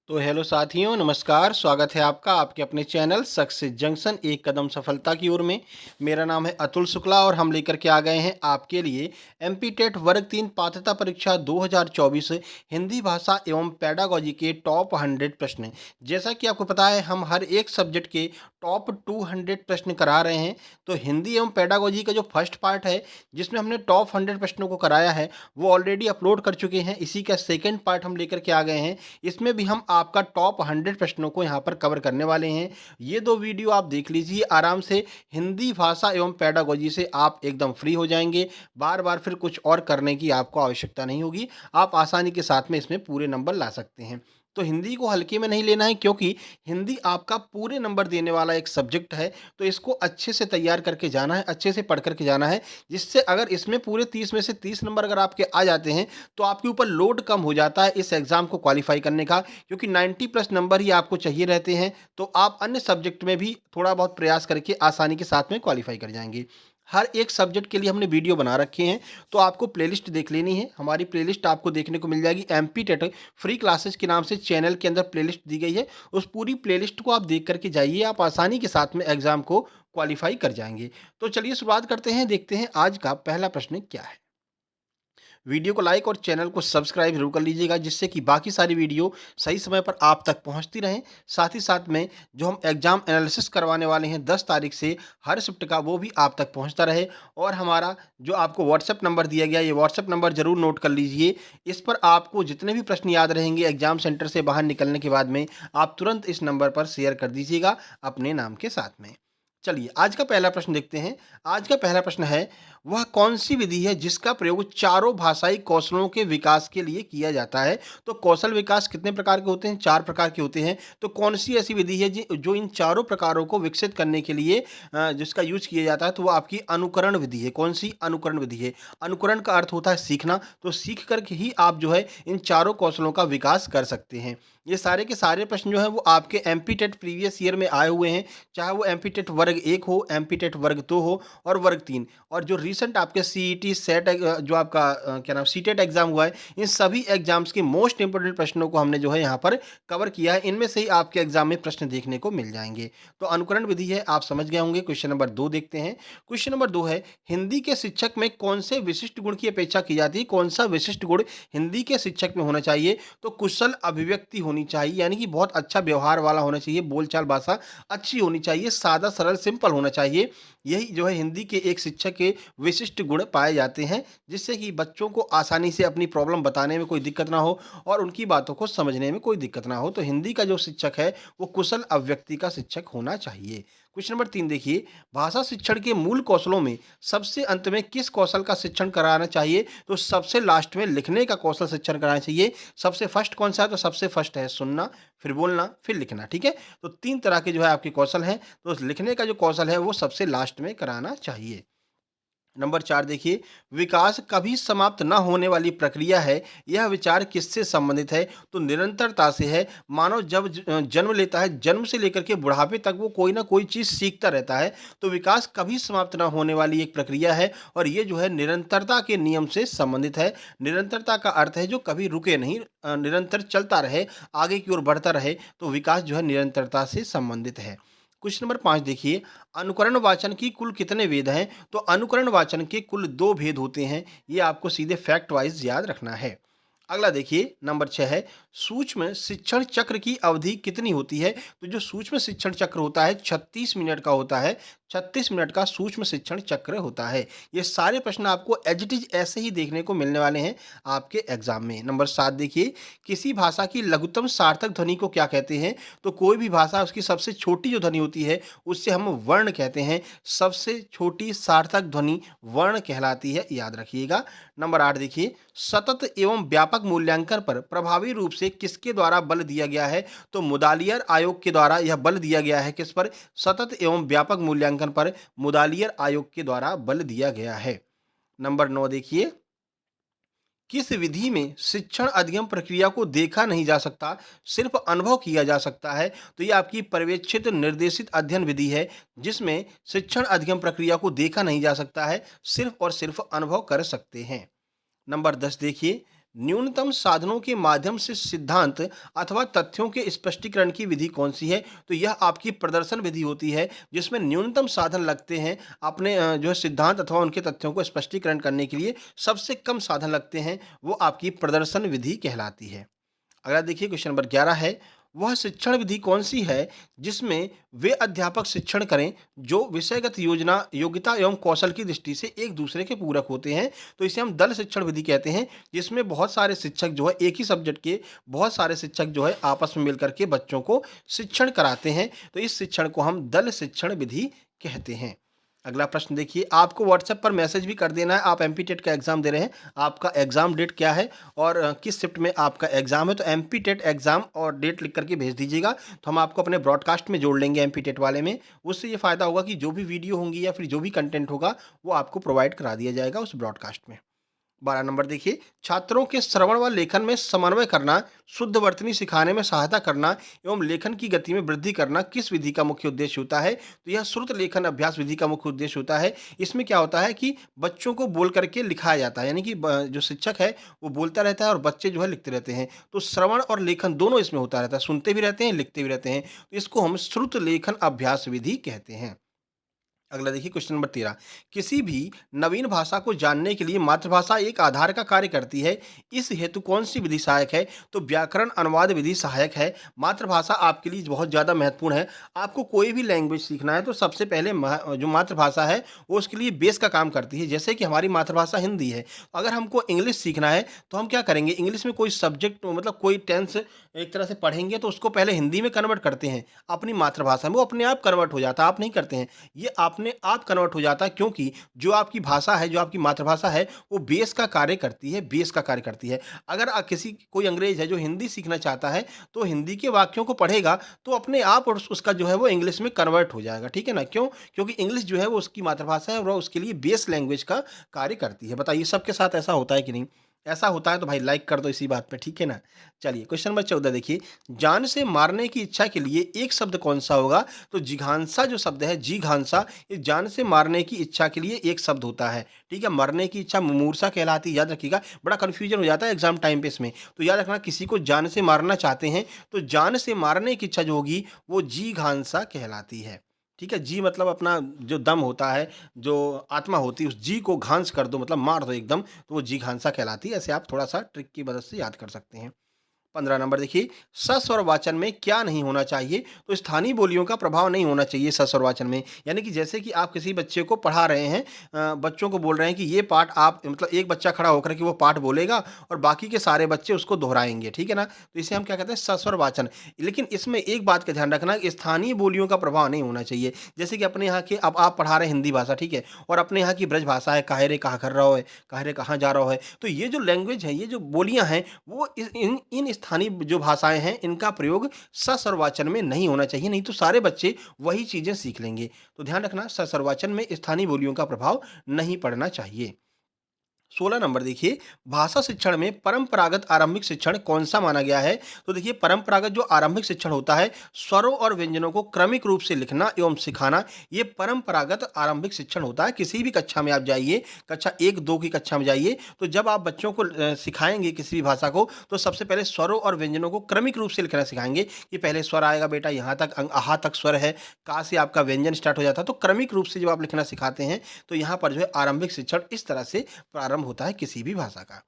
तो हेलो साथियों, नमस्कार। स्वागत है आपका आपके अपने चैनल सक्सेस जंक्शन एक कदम सफलता की ओर में। मेरा नाम है अतुल शुक्ला और हम लेकर के आ गए हैं आपके लिए एमपी टेट वर्ग 3 पात्रता परीक्षा 2024 हिंदी भाषा एवं पेडागोजी के टॉप 100 प्रश्न। जैसा कि आपको पता है, हम हर एक सब्जेक्ट के टॉप 200 प्रश्न करा रहे हैं। तो हिंदी एवं पेडागोजी का जो फर्स्ट पार्ट है, जिसमें हमने टॉप 100 प्रश्नों को कराया है, वो ऑलरेडी अपलोड कर चुके हैं। इसी का सेकेंड पार्ट हम लेकर के आ गए हैं। इसमें भी हम आपका टॉप 100 प्रश्नों को यहाँ पर कवर करने वाले हैं। ये 2 वीडियो आप देख लीजिए आराम से। हिंदी भाषा एवं पेडागोजी से आप एकदम फ्री हो जाएँगे। बार-बार फिर कुछ और करने की आपको आवश्यकता नहीं होगी। आप आसानी के साथ में इसमें पूरे नंबर ला सकते हैं। तो हिंदी को हल्के में नहीं लेना है, क्योंकि हिंदी आपका पूरे नंबर देने वाला एक सब्जेक्ट है। तो इसको अच्छे से तैयार करके जाना है, अच्छे से पढ़ कर के जाना है, जिससे अगर इसमें पूरे 30 में से 30 नंबर अगर आपके आ जाते हैं, तो आपके ऊपर लोड कम हो जाता है इस एग्ज़ाम को क्वालिफ़ाई करने का, क्योंकि 90 प्लस नंबर ही आपको चाहिए रहते हैं। तो आप अन्य सब्जेक्ट में भी थोड़ा बहुत प्रयास करके आसानी के साथ में क्वालिफ़ाई कर जाएँगे। हर एक सब्जेक्ट के लिए हमने वीडियो बना रखे हैं, तो आपको प्लेलिस्ट देख लेनी है। हमारी प्लेलिस्ट आपको देखने को मिल जाएगी, एमपी टेट फ्री क्लासेस के नाम से चैनल के अंदर प्लेलिस्ट दी गई है। उस पूरी प्लेलिस्ट को आप देख कर के जाइए, आप आसानी के साथ में एग्ज़ाम को क्वालिफ़ाई कर जाएँगे। तो चलिए शुरुआत करते हैं, देखते हैं आज का पहला प्रश्न क्या है। वीडियो को लाइक और चैनल को सब्सक्राइब ज़रूर कर लीजिएगा, जिससे कि बाकी सारी वीडियो सही समय पर आप तक पहुंचती रहें। साथ ही साथ में जो हम एग्ज़ाम एनालिसिस करवाने वाले हैं 10 तारीख से हर शिफ्ट का, वो भी आप तक पहुंचता रहे। और हमारा जो आपको व्हाट्सएप नंबर दिया गया, ये व्हाट्सएप नंबर ज़रूर नोट कर लीजिए। इस पर आपको जितने भी प्रश्न याद रहेंगे एग्ज़ाम सेंटर से बाहर निकलने के बाद में, आप तुरंत इस नंबर पर शेयर कर दीजिएगा अपने नाम के साथ में। चलिए आज का पहला प्रश्न देखते हैं। आज का पहला प्रश्न है, वह कौन-सी विधि है जिसका प्रयोग चारों भाषाई कौशलों के विकास के लिए किया जाता है? तो कौशल विकास कितने प्रकार के होते हैं? 4 प्रकार के होते हैं। तो कौन-सी ऐसी विधि है जी जो इन चारों प्रकारों को विकसित करने के लिए जिसका यूज़ किया जाता है, तो वो आपकी अनुकरण विधि है। कौन-सी? अनुकरण विधि है। अनुकरण का अर्थ होता है सीखना, तो सीख कर के ही आप जो है इन चारों कौशलों का विकास कर सकते हैं। ये सारे के सारे प्रश्न जो हैं वो आपके एमपी टेट प्रीवियस ईयर में आए हुए हैं, चाहे वो एमपी टेट वर्ग 1 हो, एमपी टेट वर्ग 2 हो और वर्ग 3। और जो रीसेंट आपके सीईटी सेट जो आपका क्या नाम सीटेट एग्जाम हुआ है, इन सभी एग्जाम्स के मोस्ट इंपोर्टेंट प्रश्नों को हमने जो है यहाँ पर कवर किया है। इनमें से ही आपके एग्जाम में प्रश्न देखने को मिल जाएंगे। तो अनुकरण विधि है, आप समझ गए होंगे। क्वेश्चन नंबर 2 देखते हैं। क्वेश्चन नंबर 2 है, हिंदी के शिक्षक में कौन से विशिष्ट गुण की अपेक्षा की जाती है? कौन सा विशिष्ट गुण हिंदी के शिक्षक में होना चाहिए? तो कुशल अभिव्यक्ति होनी चाहिए, यानी कि बहुत अच्छा व्यवहार वाला होना चाहिए, बोलचाल भाषा अच्छी होनी चाहिए, सादा सरल सिंपल होना चाहिए। यही जो है हिंदी के एक शिक्षक के विशिष्ट गुण पाए जाते हैं, जिससे कि बच्चों को आसानी से अपनी प्रॉब्लम बताने में कोई दिक्कत ना हो और उनकी बातों को समझने में कोई दिक्कत ना हो। तो हिंदी का जो शिक्षक है वो कुशल अभिव्यक्ति का शिक्षक होना चाहिए। क्वेश्चन नंबर 3 देखिए, भाषा शिक्षण के मूल कौशलों में सबसे अंत में किस कौशल का शिक्षण कराना चाहिए? तो सबसे लास्ट में लिखने का कौशल शिक्षण कराना चाहिए। सबसे फर्स्ट कौन सा है? तो सबसे फर्स्ट है सुनना, फिर बोलना, फिर लिखना। ठीक है? तो 3 तरह के जो है आपके कौशल हैं, तो लिखने का जो कौशल है वो सबसे लास्ट में कराना चाहिए। नंबर 4 देखिए, विकास कभी समाप्त न होने वाली प्रक्रिया है, यह विचार किससे संबंधित है? तो निरंतरता से है। मानव जब जन्म लेता है, जन्म से लेकर के बुढ़ापे तक वो कोई ना कोई चीज़ सीखता रहता है। तो विकास कभी समाप्त न होने वाली एक प्रक्रिया है और ये जो है निरंतरता के नियम से संबंधित है। निरंतरता का अर्थ है जो कभी रुके नहीं, निरंतर चलता रहे, आगे की ओर बढ़ता रहे। तो विकास जो है निरंतरता से संबंधित है। क्वेश्चन नंबर 5 देखिए, अनुकरण वाचन की कुल कितने भेद हैं? तो अनुकरण वाचन के कुल 2 भेद होते हैं। ये आपको सीधे फैक्ट वाइज़ याद रखना है। अगला देखिए नंबर 6 है, सूक्ष्म शिक्षण चक्र की अवधि कितनी होती है? तो जो सूक्ष्म शिक्षण चक्र होता है 36 मिनट का होता है। 36 मिनट का सूक्ष्म शिक्षण चक्र होता है। ये सारे प्रश्न आपको एज़ इट इज़ ऐसे ही देखने को मिलने वाले हैं आपके एग्ज़ाम में। नंबर 7 देखिए, किसी भाषा की लघुत्तम सार्थक ध्वनि को क्या कहते हैं? तो कोई भी भाषा उसकी सबसे छोटी जो ध्वनि होती है उससे हम वर्ण कहते हैं। सबसे छोटी सार्थक ध्वनि वर्ण कहलाती है, याद रखिएगा। नंबर 8 देखिए, सतत एवं व्यापक मूल्यांकन पर प्रभावी रूप से किसके द्वारा बल दिया गया है? तो मुदालियर आयोग के द्वारा यह बल दिया गया है। किस पर? सतत एवं व्यापक मूल्यांकन पर मुदालियर आयोग के द्वारा बल दिया गया है। नंबर 9 देखिए, किस विधि में शिक्षण अधिगम प्रक्रिया को देखा नहीं जा सकता, सिर्फ अनुभव किया जा सकता है? तो ये आपकी पर्यवेक्षित निर्देशित अध्ययन विधि है, जिसमें शिक्षण अधिगम प्रक्रिया को देखा नहीं जा सकता है, सिर्फ और सिर्फ अनुभव कर सकते हैं। नंबर 10 देखिए, न्यूनतम साधनों के माध्यम से सिद्धांत अथवा तथ्यों के स्पष्टीकरण की विधि कौन सी है? तो यह आपकी प्रदर्शन विधि होती है, जिसमें न्यूनतम साधन लगते हैं अपने जो है सिद्धांत अथवा उनके तथ्यों को स्पष्टीकरण करने के लिए सबसे कम साधन लगते हैं, वो आपकी प्रदर्शन विधि कहलाती है। अगला देखिए क्वेश्चन नंबर 11 है, वह शिक्षण विधि कौन-सी है जिसमें वे अध्यापक शिक्षण करें जो विषयगत योजना, योग्यता एवं कौशल की दृष्टि से एक दूसरे के पूरक होते हैं? तो इसे हम दल शिक्षण विधि कहते हैं, जिसमें बहुत सारे शिक्षक जो है एक ही सब्जेक्ट के बहुत सारे शिक्षक जो है आपस में मिलकर के बच्चों को शिक्षण कराते हैं। तो इस शिक्षण को हम दल शिक्षण विधि कहते हैं। अगला प्रश्न देखिए, आपको व्हाट्सएप पर मैसेज भी कर देना है, आप एमपी टेट का एग्ज़ाम दे रहे हैं, आपका एग्ज़ाम डेट क्या है और किस शिफ्ट में आपका एग्ज़ाम है, तो एमपी टेट एग्ज़ाम और डेट लिख करके भेज दीजिएगा, तो हम आपको अपने ब्रॉडकास्ट में जोड़ लेंगे एमपी टेट वाले में। उससे ये फ़ायदा होगा कि जो भी वीडियो होंगी या फिर जो भी कंटेंट होगा, वो आपको प्रोवाइड करा दिया जाएगा उस ब्रॉडकास्ट में। 12 नंबर देखिए, छात्रों के श्रवण व लेखन में समन्वय करना, शुद्ध वर्तनी सिखाने में सहायता करना एवं लेखन की गति में वृद्धि करना किस विधि का मुख्य उद्देश्य होता है? तो यह श्रुत लेखन अभ्यास विधि का मुख्य उद्देश्य होता है। इसमें क्या होता है कि बच्चों को बोल करके लिखाया जाता है, यानी कि जो शिक्षक है वो बोलता रहता है और बच्चे जो है लिखते रहते हैं। तो श्रवण और लेखन दोनों इसमें होता रहता है, सुनते भी रहते हैं, लिखते भी रहते हैं। तो इसको हम श्रुत लेखन अभ्यास विधि कहते हैं। अगला देखिए क्वेश्चन नंबर 13, किसी भी नवीन भाषा को जानने के लिए मातृभाषा एक आधार का कार्य करती है, इस हेतु कौन सी विधि सहायक है? तो व्याकरण अनुवाद विधि सहायक है। मातृभाषा आपके लिए बहुत ज़्यादा महत्वपूर्ण है। आपको कोई भी लैंग्वेज सीखना है तो सबसे पहले जो मातृभाषा है वो उसके लिए बेस का काम करती है। जैसे कि हमारी मातृभाषा हिंदी है, अगर हमको इंग्लिश सीखना है तो हम क्या करेंगे, इंग्लिश में कोई सब्जेक्ट मतलब कोई टेंस एक तरह से पढ़ेंगे तो उसको पहले हिंदी में कन्वर्ट करते हैं अपनी मातृभाषा में, वो अपने आप कन्वर्ट हो जाता है, आप नहीं करते हैं। ये अपने आप कन्वर्ट हो जाता है, क्योंकि जो आपकी भाषा है, जो आपकी मातृभाषा है, वो बेस का कार्य करती है, बेस का कार्य करती है। अगर किसी कोई अंग्रेज है जो हिंदी सीखना चाहता है, तो हिंदी के वाक्यों को पढ़ेगा तो अपने आप और उसका जो है वो इंग्लिश में कन्वर्ट हो जाएगा, ठीक है ना? क्यों? क्योंकि इंग्लिश जो है वो उसकी मातृभाषा है और वो उसके लिए बेस लैंग्वेज का कार्य करती है। बताइए सबके साथ ऐसा होता है कि नहीं? ऐसा होता है तो भाई लाइक कर दो इसी बात पे, ठीक है ना? चलिए क्वेश्चन नंबर 14 देखिए, जान से मारने की इच्छा के लिए एक शब्द कौन-सा होगा? तो जिघांसा जो शब्द है, जिघांसा, ये जान से मारने की इच्छा के लिए एक शब्द होता है, ठीक है? मरने की इच्छा मुमूर्षा कहलाती है, याद रखिएगा। बड़ा कन्फ्यूजन हो जाता है एग्ज़ाम टाइम पे इसमें, तो याद रखना किसी को जान से मारना चाहते हैं, तो जान से मारने की इच्छा जो होगी, वो जिघांसा कहलाती है, ठीक है? जी मतलब अपना जो दम होता है, जो आत्मा होती है, उस जी को घांस कर दो मतलब मार दो एकदम, तो वो जिघांसा कहलाती है। ऐसे आप थोड़ा-सा ट्रिक की मदद से याद कर सकते हैं। 15 नंबर देखिए, सस्वर वाचन में क्या नहीं होना चाहिए? तो स्थानीय बोलियों का प्रभाव नहीं होना चाहिए सस्वर वाचन में। यानी कि जैसे कि आप किसी बच्चे को पढ़ा रहे हैं, बच्चों को बोल रहे हैं कि ये पाठ आप मतलब एक बच्चा खड़ा होकर के वो पाठ बोलेगा और बाकी के सारे बच्चे उसको दोहराएँगे, ठीक है ना? तो इसे हम क्या कहते हैं, सस्वर वाचन। लेकिन इसमें एक बात का ध्यान रखना, स्थानीय बोलियों का प्रभाव नहीं होना चाहिए। जैसे कि अपने यहाँ के अब आप पढ़ा रहे हैं हिंदी भाषा, ठीक है? और अपने यहाँ की ब्रज भाषा है, काहे रे कहाँ कर रहा है, काहे रे कहाँ जा रहा है। तो ये जो लैंग्वेज है, ये जो बोलियाँ हैं, वो इस इन स्थानीय जो भाषाएँ हैं, इनका प्रयोग सस और वाचन में नहीं होना चाहिए, नहीं तो सारे बच्चे वही चीज़ें सीख लेंगे। तो ध्यान रखना, सस और वाचन में स्थानीय बोलियों का प्रभाव नहीं पड़ना चाहिए। 16 नंबर देखिए, भाषा शिक्षण में परंपरागत आरंभिक शिक्षण कौन-सा माना गया है? तो देखिए परंपरागत जो आरंभिक शिक्षण होता है, स्वरों और व्यंजनों को क्रमिक रूप से लिखना एवं सिखाना, ये परंपरागत आरंभिक शिक्षण होता है। किसी भी कक्षा में आप जाइए, कक्षा 1-2 की कक्षा में जाइए, तो जब आप बच्चों को सिखाएँगे किसी भी भाषा को, तो सबसे पहले स्वरों और व्यंजनों को क्रमिक रूप से लिखना सिखाएँगे कि पहले स्वर आएगा बेटा यहाँ तक, अहा तक स्वर है, का से आपका व्यंजन स्टार्ट हो जाता है। तो क्रमिक रूप से जब आप लिखना सिखाते हैं, तो यहाँ पर जो है आरंभिक शिक्षण इस तरह से प्रारंभ होता है किसी भी भाषा का।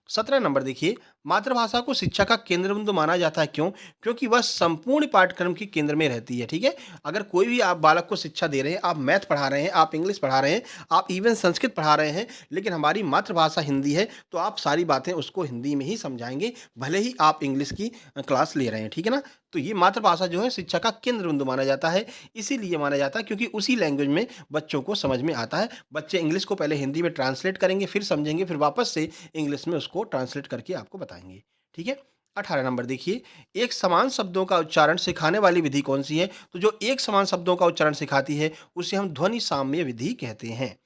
17 नंबर देखिए, मातृभाषा को शिक्षा का केंद्र बिंदु माना जाता है, क्यों? क्योंकि वह संपूर्ण पाठ्यक्रम के केंद्र में रहती है, ठीक है? अगर कोई भी आप बालक को शिक्षा दे रहे हैं, आप मैथ पढ़ा रहे हैं, आप इंग्लिश पढ़ा रहे हैं, आप इवन संस्कृत पढ़ा रहे हैं, लेकिन हमारी मातृभाषा हिंदी है, तो आप सारी बातें उसको हिंदी में ही समझाएँगे, भले ही आप इंग्लिश की क्लास ले रहे हैं, ठीक है ना? तो ये मातृभाषा जो है शिक्षा का केंद्र बिंदु माना जाता है, इसीलिए माना जाता है क्योंकि उसी लैंग्वेज में बच्चों को समझ में आता है। बच्चे इंग्लिश को पहले हिंदी में ट्रांसलेट करेंगे, फिर समझेंगे, फिर वापस से इंग्लिश में उसको ट्रांसलेट करके आपको बताएँगे, ठीक है? 18 नंबर देखिए, एक समान शब्दों का उच्चारण सिखाने वाली विधि कौन-सी है? तो जो एक समान शब्दों का उच्चारण सिखाती है, उसे हम ध्वनि साम्य विधि कहते हैं।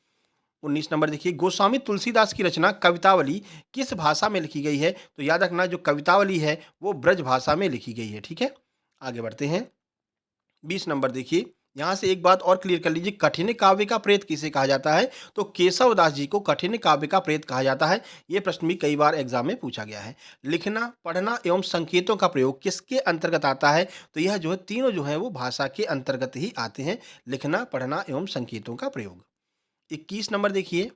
19 नंबर देखिए, गोस्वामी तुलसीदास की रचना कवितावली किस भाषा में लिखी गई है? तो याद रखना जो कवितावली है, वो ब्रज भाषा में लिखी गई है, ठीक है? आगे बढ़ते हैं। 20 नंबर देखिए, यहाँ से एक बात और क्लियर कर लीजिए, कठिन काव्य का प्रेत किसे कहा जाता है? तो केशव दास जी को कठिन काव्य का प्रेत कहा जाता है। ये प्रश्न भी कई बार एग्जाम में पूछा गया है। लिखना, पढ़ना एवं संकेतों का प्रयोग किसके अंतर्गत आता है? तो यह जो है तीनों जो है वो भाषा के अंतर्गत ही आते हैं। लिखना, पढ़ना एवं संकेतों का प्रयोग। 21 नंबर देखिए,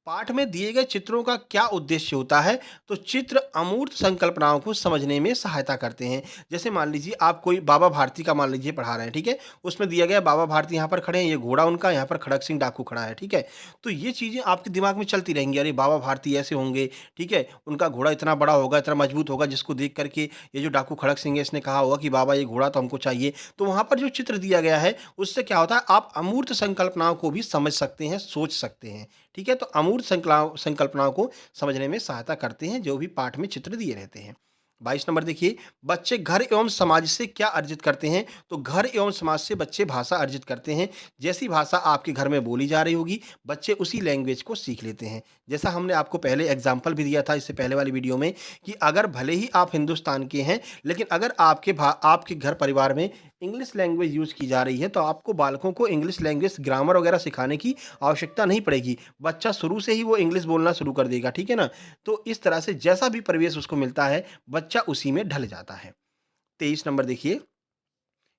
पाठ में दिए गए चित्रों का क्या उद्देश्य होता है? तो चित्र अमूर्त संकल्पनाओं को समझने में सहायता करते हैं। जैसे मान लीजिए आप कोई बाबा भारती का मान लीजिए पढ़ा रहे हैं, ठीक है? उसमें दिया गया है बाबा भारती यहाँ पर खड़े हैं, ये घोड़ा उनका, यहाँ पर खड़क सिंह डाकू खड़ा है, ठीक है? तो ये चीज़ें आपके दिमाग में चलती रहेंगी, अरे बाबा भारती ऐसे होंगे, ठीक है? उनका घोड़ा इतना बड़ा होगा, इतना मजबूत होगा, जिसको देख कर के ये जो डाकू खड़क सिंह है इसने कहा होगा कि बाबा ये घोड़ा तो हमको चाहिए। तो वहाँ पर जो चित्र दिया गया है उससे क्या होता है, आप अमूर्त संकल्पनाओं को भी समझ सकते हैं, सोच सकते हैं। ठीक है? तो अमूर्त संकल्पनाओं को समझने में सहायता करते हैं, जो भी पाठ में चित्र दिए रहते हैं। 22 नंबर देखिए, बच्चे घर एवं समाज से क्या अर्जित करते हैं? तो घर एवं समाज से बच्चे भाषा अर्जित करते हैं। जैसी भाषा आपके घर में बोली जा रही होगी, बच्चे उसी लैंग्वेज को सीख लेते हैं। जैसा हमने आपको पहले एग्ज़ाम्पल भी दिया था इससे पहले वाली वीडियो में, कि अगर भले ही आप हिंदुस्तान के हैं, लेकिन अगर आपके घर परिवार में इंग्लिश लैंग्वेज यूज़ की जा रही है, तो आपको बालकों को इंग्लिश लैंग्वेज ग्रामर वगैरह सिखाने की आवश्यकता नहीं पड़ेगी। बच्चा शुरू से ही वो इंग्लिश बोलना शुरू कर देगा, ठीक है ना? तो इस तरह से जैसा भी परिवेश उसको मिलता है, बच्चा उसी में ढल जाता है। 23 नंबर देखिए,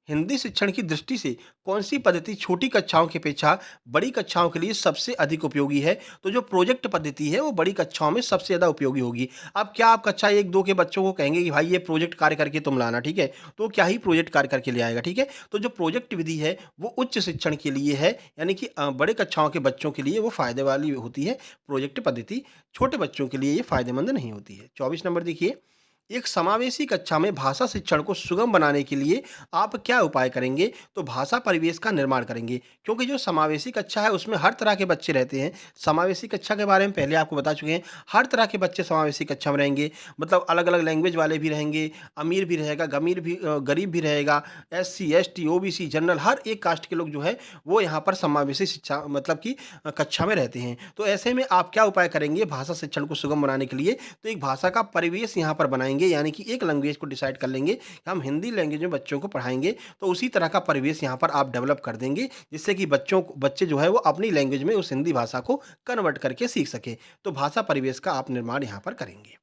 हिंदी शिक्षण की दृष्टि से कौन-सी पद्धति छोटी कक्षाओं की अपेक्षा बड़ी कक्षाओं के लिए सबसे अधिक उपयोगी है? तो जो प्रोजेक्ट पद्धति है, वो बड़ी कक्षाओं में सबसे ज़्यादा उपयोगी होगी। अब क्या आप कक्षा 1-2 के बच्चों को कहेंगे कि भाई ये प्रोजेक्ट कार्य करके तुम लाना, ठीक है? तो क्या ही प्रोजेक्ट कार्य करके ले आएगा, ठीक है? तो जो प्रोजेक्ट विधि है, वो उच्च शिक्षण के लिए है, यानी कि बड़े कक्षाओं के बच्चों के लिए वो फ़ायदे वाली होती है प्रोजेक्ट पद्धति, छोटे बच्चों के लिए ये फ़ायदेमंद नहीं होती है। 24 नंबर देखिए, एक समावेशी कक्षा में भाषा शिक्षण को सुगम बनाने के लिए आप क्या उपाय करेंगे? तो भाषा परिवेश का निर्माण करेंगे, क्योंकि जो समावेशी कक्षा है उसमें हर तरह के बच्चे रहते हैं। समावेशी कक्षा के बारे में पहले आपको बता चुके हैं, हर तरह के बच्चे समावेशी कक्षा में रहेंगे, मतलब अलग-अलग लैंग्वेज वाले भी रहेंगे, अमीर भी रहेगा, गरीब भी रहेगा, एससी, एसटी, ओबीसी, जनरल, हर एक कास्ट के लोग जो है वो यहाँ पर समावेशी शिक्षा मतलब कि कक्षा में रहते हैं। तो ऐसे में आप क्या उपाय करेंगे भाषा शिक्षण को सुगम बनाने के लिए? तो एक भाषा का परिवेश यहाँ पर बनाएँगे, यानी कि एक लैंग्वेज को डिसाइड कर लेंगे कि हम हिंदी लैंग्वेज में बच्चों को पढ़ाएँगे, तो उसी तरह का परिवेश यहाँ पर आप डेवलप कर देंगे, जिससे कि बच्चे जो है वो अपनी लैंग्वेज में उस हिंदी भाषा को कन्वर्ट करके सीख सकें। तो भाषा परिवेश का आप निर्माण यहाँ पर करेंगे।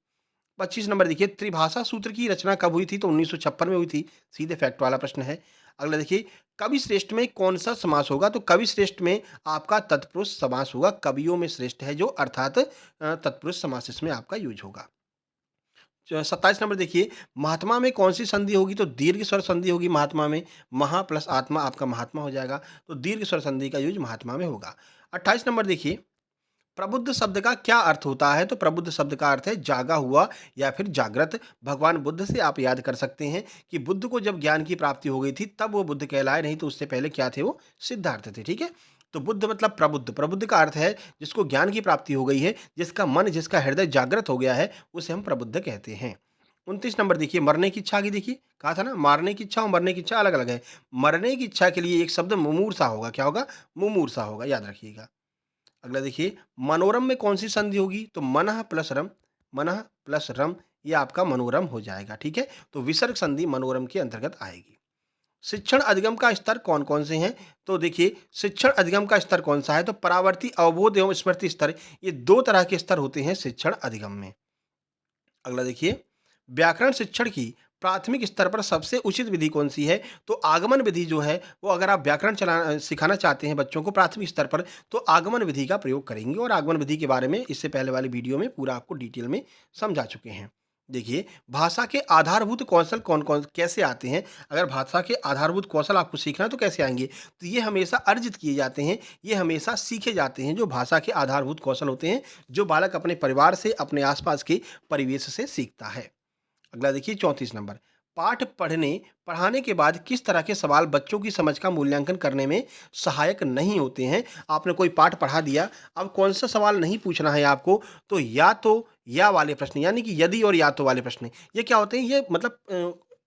25 नंबर देखिए, त्रिभाषा सूत्र की रचना कब हुई थी? तो 1956 में हुई थी। सीधे फैक्ट वाला प्रश्न है। अगला देखिए, कवि श्रेष्ठ में कौन-सा समास होगा? तो कवि श्रेष्ठ में आपका तत्पुरुष समास होगा। कवियों में श्रेष्ठ है जो, अर्थात तत्पुरुष समास इसमें आपका यूज़ होगा। 27 नंबर देखिए, महात्मा में कौन-सी संधि होगी? तो दीर्घ स्वर संधि होगी महात्मा में। महा प्लस आत्मा आपका महात्मा हो जाएगा। तो दीर्घ स्वर संधि का यूज़ महात्मा में होगा। 28 नंबर देखिए, प्रबुद्ध शब्द का क्या अर्थ होता है? तो प्रबुद्ध शब्द का अर्थ है जागा हुआ या फिर जागृत। भगवान बुद्ध से आप याद कर सकते हैं कि बुद्ध को जब ज्ञान की प्राप्ति हो गई थी तब वो बुद्ध कहलाए, नहीं तो उससे पहले क्या थे? वो सिद्धार्थ थे, ठीक है? तो बुद्ध मतलब प्रबुद्ध, प्रबुद्ध का अर्थ है जिसको ज्ञान की प्राप्ति हो गई है, जिसका मन, जिसका हृदय जागृत हो गया है, उसे हम प्रबुद्ध कहते हैं। 29 नंबर देखिए, मरने की इच्छा की देखिए, कहा था ना मारने की इच्छा और मरने की इच्छा अलग-अलग है। मरने की इच्छा के लिए एक शब्द मुमूर्षा होगा, क्या होगा? मुमूर्षा होगा, याद रखिएगा। अगला देखिए, मनोरम में कौन सी संधि होगी? तो मनः प्लस रम, ये आपका मनोरम हो जाएगा, ठीक है? तो विसर्ग संधि मनोरम के अंतर्गत आएगी। शिक्षण अधिगम का स्तर कौन-कौन से हैं? तो देखिए, शिक्षण अधिगम का स्तर कौन-सा है? तो परावर्ती, अवबोध एवं स्मृति स्तर, ये 2 तरह के स्तर होते हैं शिक्षण अधिगम में। अगला देखिए, व्याकरण शिक्षण की प्राथमिक स्तर पर सबसे उचित विधि कौन-सी है? तो आगमन विधि जो है, वो अगर आप व्याकरण सिखाना चाहते हैं बच्चों को प्राथमिक स्तर पर, तो आगमन विधि का प्रयोग करेंगे, और आगमन विधि के बारे में इससे पहले वाली वीडियो में पूरा आपको डिटेल में समझा चुके हैं। देखिए, भाषा के आधारभूत कौशल कौन-कौन कैसे आते हैं? अगर भाषा के आधारभूत कौशल आपको सीखना है तो कैसे आएँगे? तो ये हमेशा अर्जित किए जाते हैं, ये हमेशा सीखे जाते हैं, जो भाषा के आधारभूत कौशल होते हैं, जो बालक अपने परिवार से, अपने आस-पास के परिवेश से सीखता है। अगला देखिए 34 नंबर, पाठ पढ़ाने के बाद किस तरह के सवाल बच्चों की समझ का मूल्यांकन करने में सहायक नहीं होते हैं? आपने कोई पाठ पढ़ा दिया, अब कौन सा सवाल नहीं पूछना है आपको? तो या वाले प्रश्न, यानी कि यदि और या तो वाले प्रश्न, ये क्या होते हैं? ये मतलब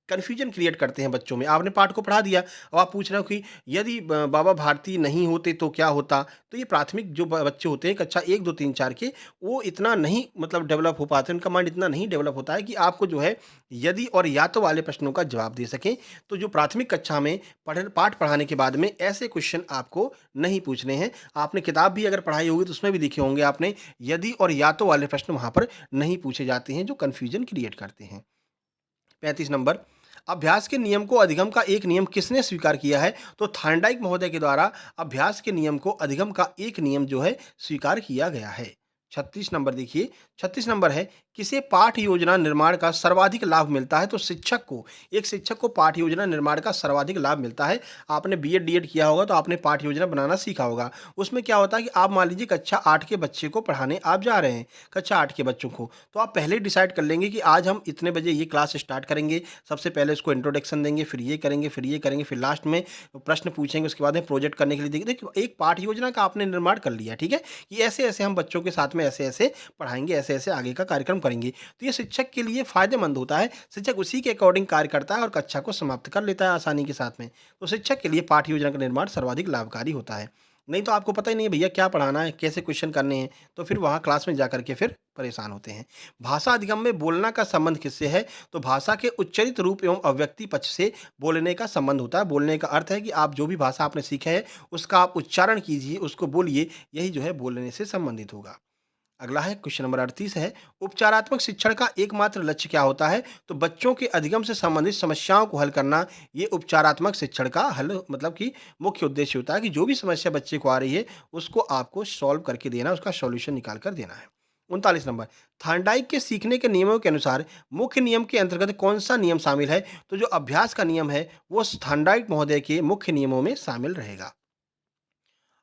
कन्फ्यूजन क्रिएट करते हैं बच्चों में। आपने पाठ को पढ़ा दिया, अब आप पूछ रहे हो कि यदि बाबा भारती नहीं होते तो क्या होता? तो ये प्राथमिक जो बच्चे होते हैं कक्षा 1, 2, 3, 4 के, वो इतना नहीं मतलब डेवलप हो पाते, उनका माइंड इतना नहीं डेवलप होता है कि आपको जो है यदि और या तो वाले प्रश्नों का जवाब दे सकें। तो जो प्राथमिक कक्षा में पाठ पढ़ाने के बाद में ऐसे क्वेश्चन आपको नहीं पूछने हैं। आपने किताब भी अगर पढ़ाई होगी तो उसमें भी देखे होंगे आपने, यदि और या तो वाले प्रश्न वहाँ पर नहीं पूछे जाते हैं जो कन्फ्यूजन क्रिएट करते हैं। 35 नंबर, अभ्यास के नियम को अधिगम का एक नियम किसने स्वीकार किया है? तो थार्नडाइक महोदय के द्वारा अभ्यास के नियम को अधिगम का एक नियम जो है स्वीकार किया गया है। 36 नंबर देखिए, 36 नंबर है, किसे पाठ योजना निर्माण का सर्वाधिक लाभ मिलता है? तो शिक्षक को, एक शिक्षक को पाठ योजना निर्माण का सर्वाधिक लाभ मिलता है। आपने बीएड डीएड किया होगा तो आपने पाठ योजना बनाना सीखा होगा। उसमें क्या होता है कि आप मान लीजिए कक्षा 8 के बच्चे को पढ़ाने आप जा रहे हैं, कक्षा 8 के बच्चों को, तो आप पहले ही डिसाइड कर लेंगे कि आज हम इतने बजे ये क्लास स्टार्ट करेंगे। सबसे पहले उसको इंट्रोडक्शन देंगे, फिर ये करेंगे, फिर ये करेंगे, फिर लास्ट में प्रश्न पूछेंगे, उसके बाद में प्रोजेक्ट करने के लिए देंगे। देखिए, एक पाठ योजना का आपने निर्माण कर लिया, ठीक है? कि ऐसे-ऐसे हम बच्चों के साथ में ऐसे-ऐसे पढ़ाएँगे, ऐसे-ऐसे आगे का कार्यक्रम करेंगे। तो ये शिक्षक के लिए फ़ायदेमंद होता है। शिक्षक उसी के अकॉर्डिंग कार्य करता है और कक्षा को समाप्त कर लेता है आसानी के साथ में। तो शिक्षक के लिए पाठ योजना का निर्माण सर्वाधिक लाभकारी होता है। नहीं तो आपको पता ही नहीं है भैया क्या पढ़ाना है, कैसे क्वेश्चन करने हैं, तो फिर वहाँ क्लास में जाकर के फिर परेशान होते हैं। भाषा अधिगम में बोलना का संबंध किससे है? तो भाषा के उच्चरित रूप एवं अभिव्यक्ति पक्ष से बोलने का संबंध होता है। बोलने का अर्थ है कि आप जो भी भाषा आपने सीखा है, उसका आप उच्चारण कीजिए, उसको बोलिए, यही जो है बोलने से संबंधित होगा। अगला है क्वेश्चन नंबर 38 है, उपचारात्मक शिक्षण का एकमात्र लक्ष्य क्या होता है? तो बच्चों के अधिगम से संबंधित समस्याओं को हल करना, ये उपचारात्मक शिक्षण का हल मतलब कि मुख्य उद्देश्य होता है कि जो भी समस्या बच्चे को आ रही है, उसको आपको सॉल्व करके देना, उसका सॉल्यूशन निकाल कर देना है। 39 नंबर, थार्नडाइक के सीखने के नियमों के अनुसार मुख्य नियम के अंतर्गत कौन-सा नियम शामिल है? तो जो अभ्यास का नियम है, वो थार्नडाइक महोदय के मुख्य नियमों में शामिल रहेगा।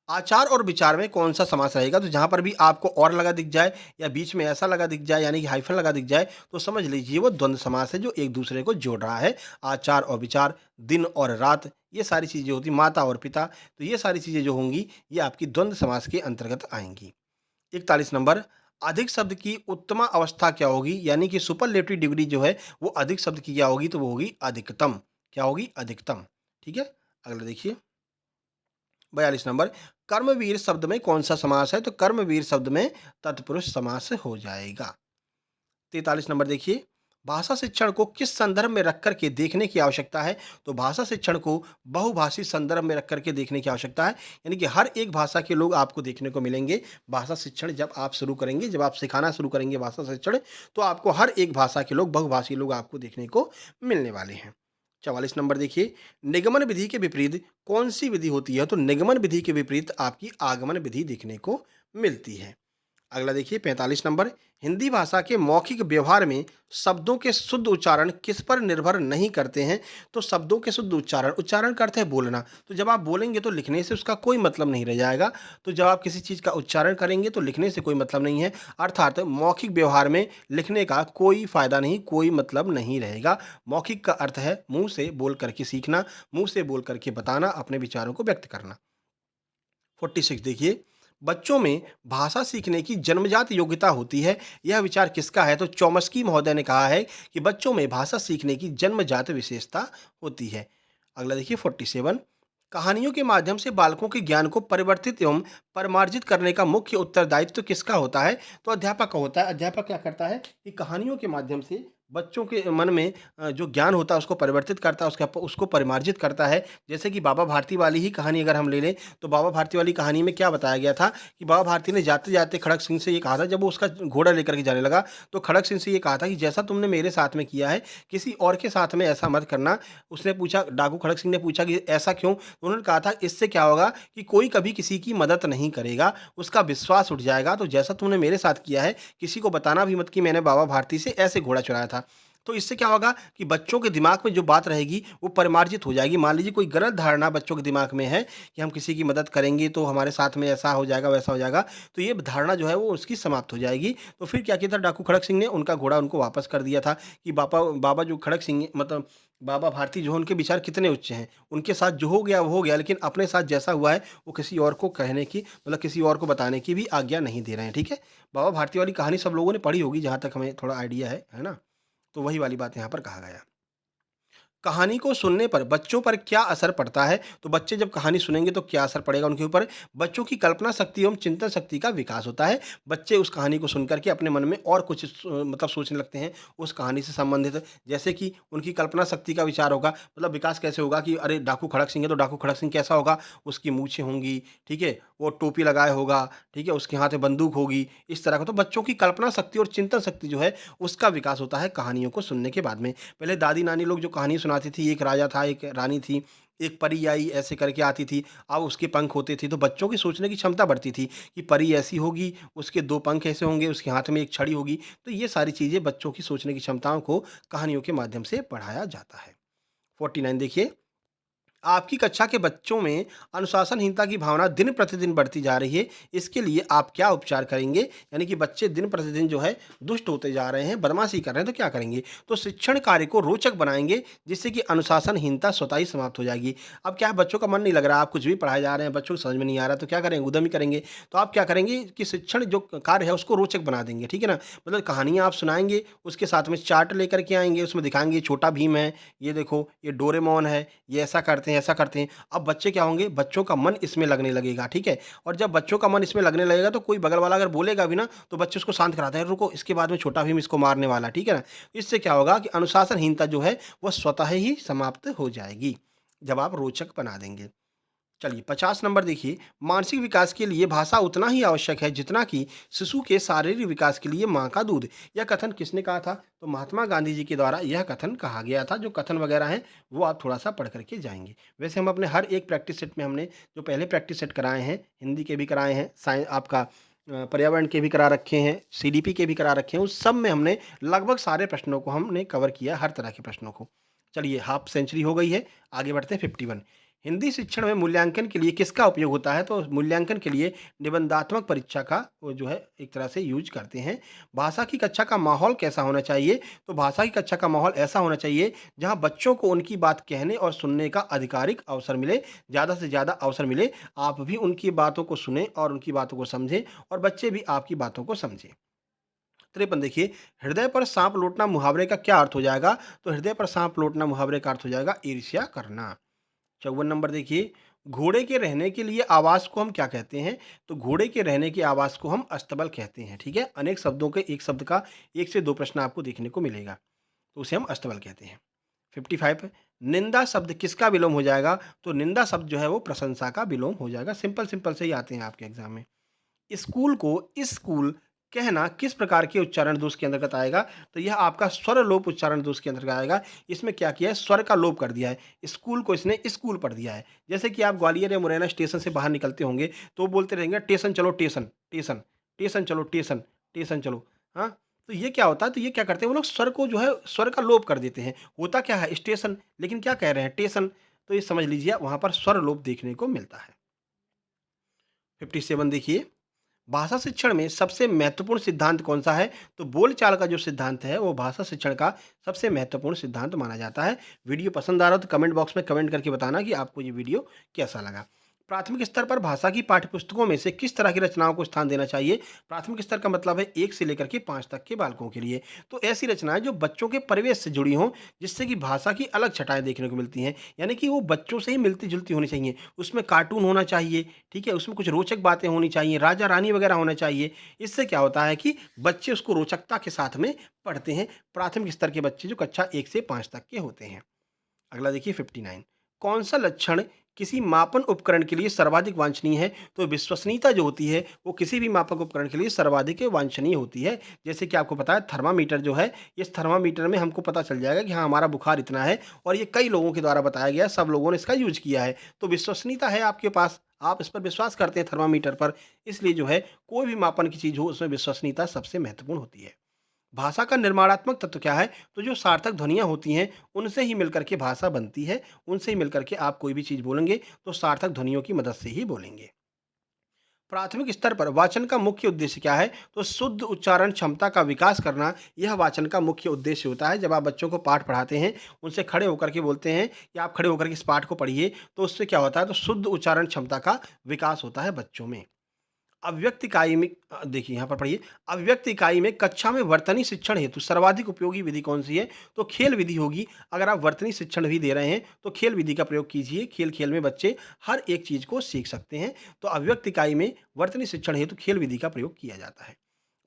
आचार और विचार में कौन-सा समास रहेगा? तो जहाँ पर भी आपको और लगा दिख जाए या बीच में ऐसा लगा दिख जाए यानी कि हाइफ़न लगा दिख जाए, तो समझ लीजिए वो द्वंद्व समास है जो एक दूसरे को जोड़ रहा है। आचार और विचार, दिन और रात, ये सारी चीज़ें होती हैं, माता और पिता, तो ये सारी चीज़ें जो होंगी, ये आपकी द्वंद्व समास के अंतर्गत आएँगी। 41 नंबर, अधिक शब्द की उत्तमा अवस्था क्या होगी? यानी कि सुपरलेटिव डिग्री जो है, वो अधिक शब्द की क्या होगी? तो वो होगी अधिकतम। क्या होगी? अधिकतम। ठीक है? अगला देखिए। 42 नंबर, कर्मवीर शब्द में कौन-सा समास है? तो कर्मवीर शब्द में तत्पुरुष समास हो जाएगा। 43 नंबर देखिए, भाषा शिक्षण को किस संदर्भ में रख कर के देखने की आवश्यकता है? तो भाषा शिक्षण को बहुभाषी संदर्भ में रख कर के देखने की आवश्यकता है। यानी कि हर एक भाषा के लोग आपको देखने को मिलेंगे। भाषा शिक्षण जब आप शुरू करेंगे, जब आप सिखाना शुरू करेंगे भाषा शिक्षण, तो आपको हर एक भाषा के लोग, बहुभाषी लोग आपको देखने को मिलने वाले हैं। 44 नंबर देखिए, निगमन विधि के विपरीत कौन-सी विधि होती है? तो निगमन विधि के विपरीत आपकी आगमन विधि देखने को मिलती है। अगला देखिए 45 नंबर, हिंदी भाषा के मौखिक व्यवहार में शब्दों के शुद्ध उच्चारण किस पर निर्भर नहीं करते हैं? तो शब्दों के शुद्ध उच्चारण, उच्चारण का अर्थ है बोलना। तो जब आप बोलेंगे तो लिखने से उसका कोई मतलब नहीं रह जाएगा। तो जब आप किसी चीज़ का उच्चारण करेंगे तो लिखने से कोई मतलब नहीं है। अर्थात मौखिक व्यवहार में लिखने का कोई फ़ायदा नहीं, कोई मतलब नहीं रहेगा। मौखिक का अर्थ है मुँह से बोल कर के सीखना, मुँह से बोल कर के बताना, अपने विचारों को व्यक्त करना। 46 देखिए, बच्चों में भाषा सीखने की जन्मजात योग्यता होती है, यह विचार किसका है? तो चॉम्स्की महोदय ने कहा है कि बच्चों में भाषा सीखने की जन्मजात विशेषता होती है। अगला देखिए 47, कहानियों के माध्यम से बालकों के ज्ञान को परिवर्तित एवं परिमार्जित करने का मुख्य उत्तरदायित्व किसका होता है? तो अध्यापक का होता है। अध्यापक क्या करता है कि कहानियों के माध्यम से बच्चों के मन में जो ज्ञान होता है उसको परिवर्तित करता है, उसको परिमार्जित करता है। जैसे कि बाबा भारती वाली ही कहानी अगर हम ले लें, तो बाबा भारती वाली कहानी में क्या बताया गया था कि बाबा भारती ने जाते-जाते खड़ग सिंह से ये कहा था, जब वो उसका घोड़ा लेकर के जाने लगा, तो खड़ग सिंह से ये कहा था कि जैसा तुमने मेरे साथ में किया है, किसी और के साथ में ऐसा मत करना। उसने पूछा, डाकू खड़ग सिंह ने पूछा कि ऐसा क्यों? तो उन्होंने कहा था इससे क्या होगा कि कोई कभी किसी की मदद नहीं करेगा, उसका विश्वास उठ जाएगा। तो जैसा तुमने मेरे साथ किया है, किसी को बताना भी मत कि मैंने बाबा भारती से ऐसे घोड़ा चुराया था। तो इससे क्या होगा कि बच्चों के दिमाग में जो बात रहेगी वो परिमार्जित हो जाएगी। मान लीजिए कोई गलत धारणा बच्चों के दिमाग में है कि हम किसी की मदद करेंगे तो हमारे साथ में ऐसा हो जाएगा, वैसा हो जाएगा, तो ये धारणा जो है वो उसकी समाप्त हो जाएगी। तो फिर क्या किया था डाकू खड़ग सिंह ने, उनका घोड़ा उनको वापस कर दिया था कि बाबा बाबा जो खड़ग सिंह मतलब बाबा भारती जो है उनके विचार कितने उच्च हैं। उनके साथ जो हो गया वो हो गया, लेकिन अपने साथ जैसा हुआ है वो किसी और को कहने की मतलब किसी और को बताने की भी आज्ञा नहीं दे रहे हैं, ठीक है? बाबा भारती वाली कहानी सब लोगों ने पढ़ी होगी जहाँ तक हमें थोड़ा आइडिया है ना? तो वही वाली बात यहाँ पर कहा गया। कहानी को सुनने पर बच्चों पर क्या असर पड़ता है? तो बच्चे जब कहानी सुनेंगे तो क्या असर पड़ेगा उनके ऊपर? बच्चों की कल्पना शक्ति एवं चिंतन शक्ति का विकास होता है। बच्चे उस कहानी को सुन कर के अपने मन में और कुछ मतलब सोचने लगते हैं उस कहानी से संबंधित। जैसे कि उनकी कल्पना शक्ति का विचार होगा, मतलब विकास कैसे होगा कि अरे डाकू खड़क सिंह है तो डाकू खड़क सिंह कैसा होगा? उसकी मूंछें होंगी, ठीक है? वो टोपी लगाए होगा, ठीक है? उसके हाथ में बंदूक होगी, इस तरह का। तो बच्चों की कल्पना शक्ति और चिंतन शक्ति जो है उसका विकास होता है कहानियों को सुनने के बाद में। पहले दादी-नानी लोग जो कहानी सुनाती थी, एक राजा था, एक रानी थी, एक परी आई ऐसे करके आती थी, अब उसके पंख होते थे, तो बच्चों की सोचने की क्षमता बढ़ती थी कि परी ऐसी होगी, उसके 2 पंख ऐसे होंगे, उसके हाथ में एक छड़ी होगी। तो ये सारी चीज़ें बच्चों की सोचने की क्षमताओं को कहानियों के माध्यम से बढ़ाया जाता है। 49 देखिए, आपकी कक्षा के बच्चों में अनुशासनहीनता की भावना दिन प्रतिदिन बढ़ती जा रही है। इसके लिए आप क्या उपचार करेंगे? यानी कि बच्चे दिन प्रतिदिन जो है दुष्ट होते जा रहे हैं, बदमाशी कर रहे हैं, तो क्या करेंगे? तो शिक्षण कार्य को रोचक बनाएँगे, जिससे कि अनुशासनहीनता स्वतः ही समाप्त हो जाएगी। अब क्या है, बच्चों का मन नहीं लग रहा, आप कुछ भी पढ़ाए जा रहे हैं, बच्चों को समझ में नहीं आ रहा, तो क्या करेंगे? उद्यमी करेंगे। तो आप क्या करेंगे कि शिक्षण जो कार्य है उसको रोचक बना देंगे, ठीक है ना? मतलब कहानियाँ आप सुनाएँगे, उसके साथ में चार्ट लेकर के आएँगे, उसमें दिखाएँगे छोटा भीम है, ये देखो ये डोरेमोन है, ये ऐसा करते हैं, ऐसा करते हैं। अब बच्चे क्या होंगे, बच्चों का मन इसमें लगने लगेगा, ठीक है? और जब बच्चों का मन इसमें लगने लगेगा तो कोई बगल वाला अगर बोलेगा भी ना, तो बच्चे उसको शांत कराते हैं, रुको इसके बाद में छोटा भीम इसको मारने वाला है, ठीक है ना? इससे क्या होगा कि अनुशासनहीनता जो है वो स्वतः ही समाप्त हो जाएगी, जब आप रोचक बना देंगे। चलिए 50 नंबर देखिए, मानसिक विकास के लिए भाषा उतना ही आवश्यक है जितना कि शिशु के शारीरिक विकास के लिए माँ का दूध। यह कथन किसने कहा था? तो महात्मा गांधी जी के द्वारा यह कथन कहा गया था। जो कथन वगैरह हैं वो आप थोड़ा सा पढ़ करके जाएंगे। वैसे हम अपने हर एक प्रैक्टिस सेट में हमने जो पहले प्रैक्टिस सेट कराए हैं, हिंदी के भी कराए हैं, साइंस आपका पर्यावरण के भी करा रखे हैं, सीडीपी के भी करा रखे हैं, उस सब में हमने लगभग सारे प्रश्नों को हमने कवर किया, हर तरह के प्रश्नों को। चलिए हाफ सेंचुरी हो गई है, आगे बढ़ते हैं 51। हिंदी शिक्षण में मूल्यांकन के लिए किसका उपयोग होता है? तो मूल्यांकन के लिए निबंधात्मक परीक्षा का वो जो है एक तरह से यूज करते हैं। भाषा की कक्षा का माहौल कैसा होना चाहिए? तो भाषा की कक्षा का माहौल ऐसा होना चाहिए जहाँ बच्चों को उनकी बात कहने और सुनने का आधिकारिक अवसर मिले, ज़्यादा से ज़्यादा अवसर मिले। आप भी उनकी बातों को सुनें और उनकी बातों को समझें और बच्चे भी आपकी बातों को समझें। 53 देखिए, हृदय पर सांप लौटना मुहावरे का क्या अर्थ हो जाएगा? तो हृदय पर सांप लौटना मुहावरे का अर्थ हो जाएगा ईर्ष्या करना। 54 नंबर देखिए, घोड़े के रहने के लिए आवास को हम क्या कहते हैं? तो घोड़े के रहने के आवास को हम अस्तबल कहते हैं, ठीक है? अनेक शब्दों के एक शब्द का 1 से 2 प्रश्न आपको देखने को मिलेगा, तो उसे हम अस्तबल कहते हैं। 55 निंदा शब्द किसका विलोम हो जाएगा? तो निंदा शब्द जो है वो प्रशंसा का विलोम हो जाएगा। सिंपल सिंपल से ही आते हैं आपके एग्जाम में। स्कूल को स्कूल कहना किस प्रकार के उच्चारण दोष के अंतर्गत आएगा? तो यह आपका स्वर लोप उच्चारण दोष के अंतर्गत आएगा। इसमें क्या किया है, स्वर का लोप कर दिया है, स्कूल को इसने स्कूल पढ़ दिया है। जैसे कि आप ग्वालियर या मुरैना स्टेशन से बाहर निकलते होंगे तो बोलते रहेंगे टेशन चलो टेशन, टेशन, टेशन चलो टेशन, टेशन चलो। हाँ, तो ये क्या होता है, तो ये क्या करते हैं वो लोग, स्वर को जो है स्वर का लोप कर देते हैं। होता क्या है स्टेशन, लेकिन क्या कह रहे हैं टेशन। तो ये समझ लीजिए वहां पर स्वर लोप देखने को मिलता है। 57 देखिए, भाषा शिक्षण में सबसे महत्वपूर्ण सिद्धांत कौन-सा है? तो बोलचाल का जो सिद्धांत है, वो भाषा शिक्षण का सबसे महत्वपूर्ण सिद्धांत माना जाता है। वीडियो पसंद आ रहा हो तो कमेंट बॉक्स में कमेंट करके बताना कि आपको ये वीडियो कैसा लगा। प्राथमिक स्तर पर भाषा की पाठ्यपुस्तकों में से किस तरह की रचनाओं को स्थान देना चाहिए? प्राथमिक स्तर का मतलब है 1 से लेकर के 5 तक के बालकों के लिए। तो ऐसी रचनाएँ जो बच्चों के परिवेश से जुड़ी हों, जिससे कि भाषा की अलग छटाएँ देखने को मिलती हैं। यानी कि वो बच्चों से ही मिलती-जुलती होनी चाहिए। उसमें कार्टून होना चाहिए, ठीक है? उसमें कुछ रोचक बातें होनी चाहिए, राजा-रानी वगैरह होना चाहिए। इससे क्या होता है कि बच्चे उसको रोचकता के साथ में पढ़ते हैं, प्राथमिक स्तर के बच्चे जो कक्षा 1 से 5 तक के होते हैं। अगला देखिए 59, कौन-सा लक्षण किसी मापन उपकरण के लिए सर्वाधिक वांछनीय है? तो विश्वसनीयता जो होती है, वो किसी भी मापक उपकरण के लिए सर्वाधिक वांछनीय होती है। जैसे कि आपको पता है थर्मामीटर जो है, इस थर्मामीटर में हमको पता चल जाएगा कि हाँ, हमारा बुखार इतना है और ये कई लोगों के द्वारा बताया गया है, सब लोगों ने इसका यूज़ किया है। तो विश्वसनीयता है आपके पास, आप इस पर विश्वास करते हैं थर्मामीटर पर, इसलिए जो है कोई भी मापन की चीज़ हो उसमें विश्वसनीयता सबसे महत्वपूर्ण होती है। भाषा का निर्माणात्मक तत्व क्या है? तो जो सार्थक ध्वनियाँ होती हैं, उनसे ही मिलकर के भाषा बनती है, उनसे ही मिलकर के आप कोई भी चीज़ बोलेंगे, तो सार्थक ध्वनियों की मदद से ही बोलेंगे। प्राथमिक स्तर पर वाचन का मुख्य उद्देश्य क्या है? तो शुद्ध उच्चारण क्षमता का विकास करना, यह वाचन का मुख्य उद्देश्य होता है। जब आप बच्चों को पाठ पढ़ाते हैं, उनसे खड़े होकर के बोलते हैं कि आप खड़े होकर के इस पाठ को पढ़िए, तो उससे क्या होता है, तो शुद्ध उच्चारण क्षमता का विकास होता है बच्चों में। अव्यक्त इकाई में देखिए यहाँ पर पढ़िए, अव्यक्त इकाई में कक्षा में वर्तनी शिक्षण हेतु सर्वाधिक उपयोगी विधि कौन सी है? तो खेल विधि होगी। अगर आप वर्तनी शिक्षण भी दे रहे हैं तो खेल विधि का प्रयोग कीजिए। खेल-खेल में बच्चे हर एक चीज़ को सीख सकते हैं। तो अव्यक्त इकाई में वर्तनी शिक्षण हेतु खेल विधि का प्रयोग किया जाता है।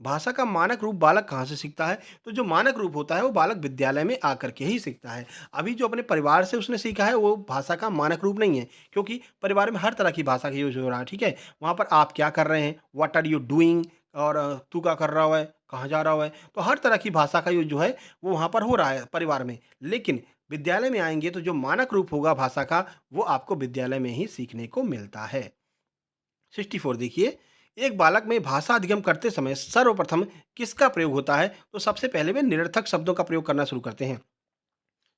भाषा का मानक रूप बालक कहाँ से सीखता है? तो जो मानक रूप होता है वो बालक विद्यालय में आकर के ही सीखता है। अभी जो अपने परिवार से उसने सीखा है वो भाषा का मानक रूप नहीं है, क्योंकि परिवार में हर तरह की भाषा का यूज़ हो रहा है, ठीक है? वहाँ पर आप क्या कर रहे हैं? What are you doing? और तू क्या कर रहा है? कहाँ जा रहा है? तो हर तरह की भाषा का यूज़ जो है वो वहाँ पर हो रहा है परिवार में। लेकिन विद्यालय में आएँगे तो जो मानक रूप होगा भाषा का वो आपको विद्यालय में ही सीखने को मिलता है। 64 देखिए, एक बालक में भाषा अधिगम करते समय सर्वप्रथम किसका प्रयोग होता है? तो सबसे पहले वे निरर्थक शब्दों का प्रयोग करना शुरू करते हैं।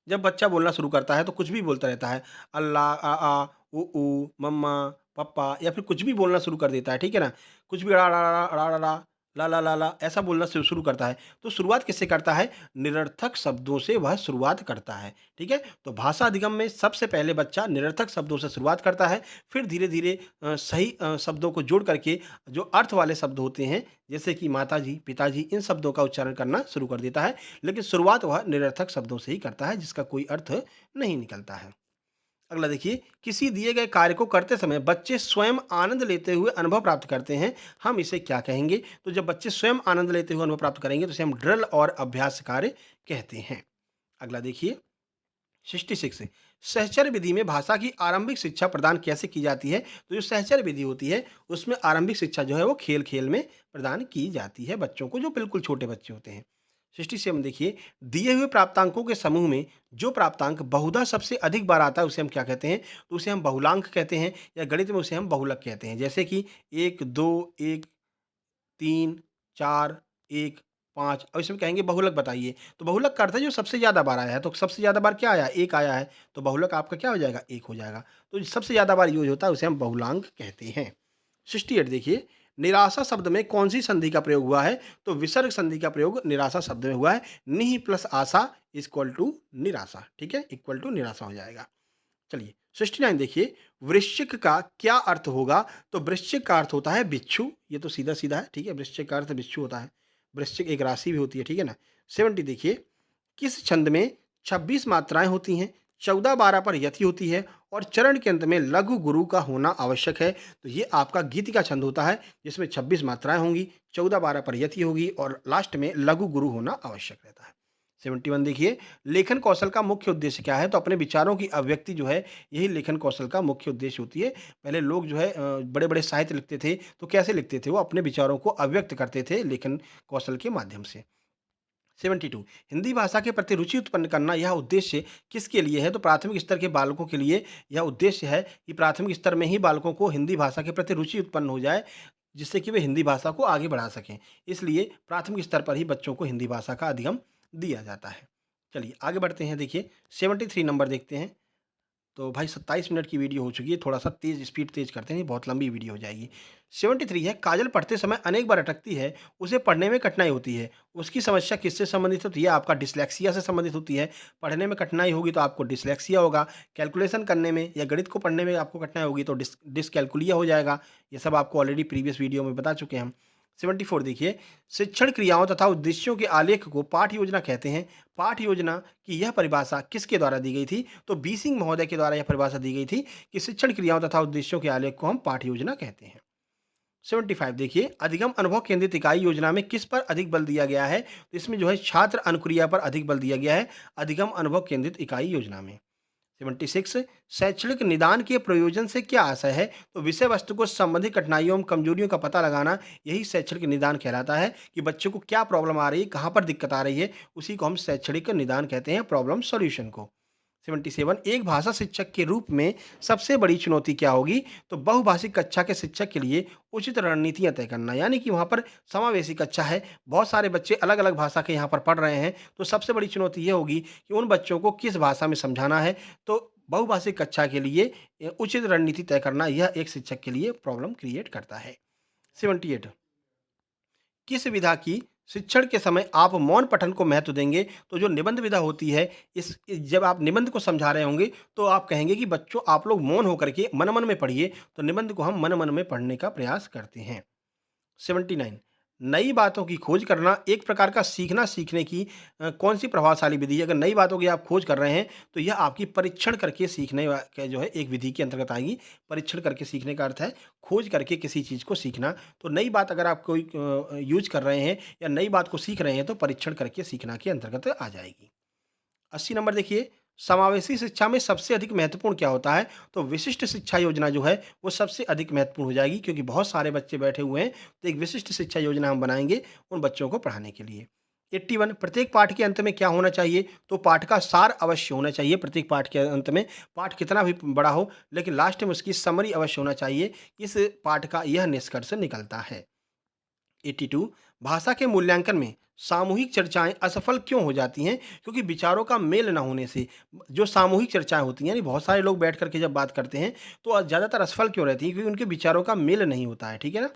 जब बच्चा बोलना शुरू करता है तो कुछ भी बोलता रहता है। अल्लाह, ऊ, मम्मा, पप्पा या फिर कुछ भी बोलना शुरू कर देता है, ठीक है ना? कुछ भी अड़ा, ला, ला ऐसा बोलना शुरू करता है। तो शुरुआत किससे करता है? निरर्थक शब्दों से वह शुरुआत करता है, ठीक है? तो भाषा अधिगम में सबसे पहले बच्चा निरर्थक शब्दों से शुरुआत करता है, फिर धीरे-धीरे सही शब्दों को जोड़ करके जो अर्थ वाले शब्द होते हैं, जैसे कि माताजी, पिताजी इन शब्दों का उच्चारण करना शुरू कर देता है। लेकिन शुरुआत वह निरर्थक शब्दों से ही करता है जिसका कोई अर्थ नहीं निकलता है। अगला देखिए, किसी दिए गए कार्य को करते समय बच्चे स्वयं आनंद लेते हुए अनुभव प्राप्त करते हैं, हम इसे क्या कहेंगे? तो जब बच्चे स्वयं आनंद लेते हुए अनुभव प्राप्त करेंगे तो इसे हम ड्रिल और अभ्यास कार्य कहते हैं। अगला देखिए, 66 सहचर्य विधि में भाषा की आरंभिक शिक्षा प्रदान कैसे की जाती है? तो जो सहचर्य विधि होती है उसमें आरंभिक शिक्षा जो है वो खेल-खेल में प्रदान की जाती है बच्चों को, जो बिल्कुल छोटे बच्चे होते हैं। 67 देखिए, दिए हुए प्राप्तांकों के समूह में जो प्राप्तांक बहुधा सबसे अधिक बार आता है उसे हम क्या कहते हैं? तो उसे हम बहुलांक कहते हैं, या गणित में उसे हम बहुलक कहते हैं। जैसे कि 1, 2, 1, 3, 4, 1, 5 और इसमें कहेंगे बहुलक बताइए। तो बहुलक का अर्थ है जो सबसे ज़्यादा बार आया है, तो सबसे ज़्यादा बार क्या आया? 1 आया है, तो बहुलक आपका क्या हो जाएगा? 1 हो जाएगा। तो सबसे ज़्यादा बार यूज़ होता है उसे हम बहुलांक कहते हैं। 68 देखिए, निराशा शब्द में कौन-सी संधि का प्रयोग हुआ है? तो विसर्ग संधि का प्रयोग निराशा शब्द में हुआ है। निहि प्लस आशा इक्वल टू निराशा, ठीक है? इक्वल टू निराशा हो जाएगा। चलिए 69 देखिए, वृश्चिक का क्या अर्थ होगा? तो वृश्चिक का अर्थ होता है बिच्छू, ये तो सीधा-सीधा है, ठीक है? वृश्चिक का अर्थ बिच्छू होता है। वृश्चिक एक राशि भी होती है, ठीक है ना? 70 देखिए, किस छंद में 26 मात्राएँ होती हैं, 14-12 पर यति होती है और चरण के अंत में लघु गुरु का होना आवश्यक है? तो ये आपका गीति का छंद होता है, जिसमें 26 मात्राएँ होंगी, 14-12 पर यति होगी और लास्ट में लघु गुरु होना आवश्यक रहता है। 71 देखिए, लेखन कौशल का मुख्य उद्देश्य क्या है? तो अपने विचारों की अभिव्यक्ति जो है, यही लेखन कौशल का मुख्य उद्देश्य होती है। पहले लोग जो है बड़े-बड़े साहित्य लिखते थे, तो कैसे लिखते थे? वो अपने विचारों को अभिव्यक्त करते थे लेखन कौशल के माध्यम से। 72 हिंदी भाषा के प्रति रुचि उत्पन्न करना, यह उद्देश्य किसके लिए है? तो प्राथमिक स्तर के बालकों के लिए यह उद्देश्य है कि प्राथमिक स्तर में ही बालकों को हिंदी भाषा के प्रति रुचि उत्पन्न हो जाए, जिससे कि वे हिंदी भाषा को आगे बढ़ा सकें। इसलिए प्राथमिक स्तर पर ही बच्चों को हिंदी भाषा का अधिगम दिया जाता है। चलिए आगे बढ़ते हैं, देखिए 73 नंबर देखते हैं। तो भाई 27 मिनट की वीडियो हो चुकी है, थोड़ा-सा स्पीड तेज़ करते हैं, बहुत लंबी वीडियो हो जाएगी। 73 है, काजल पढ़ते समय अनेक बार अटकती है, उसे पढ़ने में कठिनाई होती है। उसकी समस्या किससे संबंधित होती है? आपका डिस्लेक्सिया से संबंधित होती है। पढ़ने में कठिनाई होगी तो आपको डिस्लेक्सिया होगा, कैलकुलेशन करने में या गणित को पढ़ने में आपको कठिनाई होगी तो डिसकैल्कुलिया हो जाएगा। ये सब आपको ऑलरेडी प्रीवियस वीडियो में बता चुके हैं हम। 74 देखिए, शिक्षण क्रियाओं तथा उद्देश्यों के आलेख को पाठ योजना कहते हैं। पाठ योजना की यह परिभाषा किसके द्वारा दी गई थी? तो बी सिंह महोदय के द्वारा यह परिभाषा दी गई थी कि शिक्षण क्रियाओं तथा उद्देश्यों के आलेख को हम पाठ योजना कहते हैं। 75 देखिए, अधिगम अनुभव केंद्रित इकाई योजना में किस पर अधिक बल दिया गया है? तो इसमें जो है छात्र अनुक्रिया पर अधिक बल दिया गया है अधिगम अनुभव केंद्रित इकाई योजना में। 76 शैक्षणिक निदान के प्रयोजन से क्या आशय है? तो विषय वस्तु को संबंधित कठिनाइयों एवं कमजोरियों का पता लगाना, यही शैक्षणिक निदान कहलाता है कि बच्चों को क्या प्रॉब्लम आ रही है, कहाँ पर दिक्कत आ रही है, उसी को हम शैक्षणिक निदान कहते हैं, प्रॉब्लम सॉल्यूशन को। 77 एक भाषा शिक्षक के रूप में सबसे बड़ी चुनौती क्या होगी? तो बहुभाषिक कक्षा के शिक्षक के लिए उचित रणनीतियाँ तय करना, यानी कि वहाँ पर समावेशी कक्षा है, बहुत सारे बच्चे अलग-अलग भाषा के यहाँ पर पढ़ रहे हैं, तो सबसे बड़ी चुनौती ये होगी कि उन बच्चों को किस भाषा में समझाना है। तो बहुभाषिक कक्षा के लिए उचित रणनीति तय करना, यह एक शिक्षक के लिए प्रॉब्लम क्रिएट करता है। 78 किस विधा की शिक्षण के समय आप मौन पठन को महत्व देंगे? तो जो निबंध विधा होती है, जब आप निबंध को समझा रहे होंगे तो आप कहेंगे कि बच्चों आप लोग मौन होकर के मन-मन में पढ़िए, तो निबंध को हम मन-मन में पढ़ने का प्रयास करते हैं। 79। नई बातों की खोज करना एक प्रकार का सीखने की कौन-सी प्रभावशाली विधि है? अगर नई बातों की आप खोज कर रहे हैं, तो यह आपकी परीक्षण करके सीखने वा के जो है एक विधि के अंतर्गत आएगी। परीक्षण करके सीखने का अर्थ है खोज करके किसी चीज़ को सीखना। तो नई बात अगर आप कोई यूज़ कर रहे हैं या नई बात को सीख रहे हैं, तो परीक्षण करके सीखना के अंतर्गत आ जाएगी। 80 नंबर देखिए, समावेशी शिक्षा में सबसे अधिक महत्वपूर्ण क्या होता है? तो विशिष्ट शिक्षा योजना जो है, वो सबसे अधिक महत्वपूर्ण हो जाएगी क्योंकि बहुत सारे बच्चे बैठे हुए हैं, तो एक विशिष्ट शिक्षा योजना हम बनाएँगे उन बच्चों को पढ़ाने के लिए। 81 प्रत्येक पाठ के अंत में क्या होना चाहिए? तो पाठ का सार अवश्य होना चाहिए प्रत्येक पाठ के अंत में। पाठ कितना भी बड़ा हो, लेकिन लास्ट में उसकी समरी अवश्य होना चाहिए। इस पाठ का यह निष्कर्ष निकलता है। 82 भाषा के मूल्यांकन में सामूहिक चर्चाएं असफल क्यों हो जाती हैं? क्योंकि विचारों का मेल ना होने से। जो सामूहिक चर्चाएं होती हैं यानी बहुत सारे लोग बैठ करके जब बात करते हैं तो ज़्यादातर असफल क्यों रहती है? क्योंकि उनके विचारों का मेल नहीं होता है। ठीक है ना?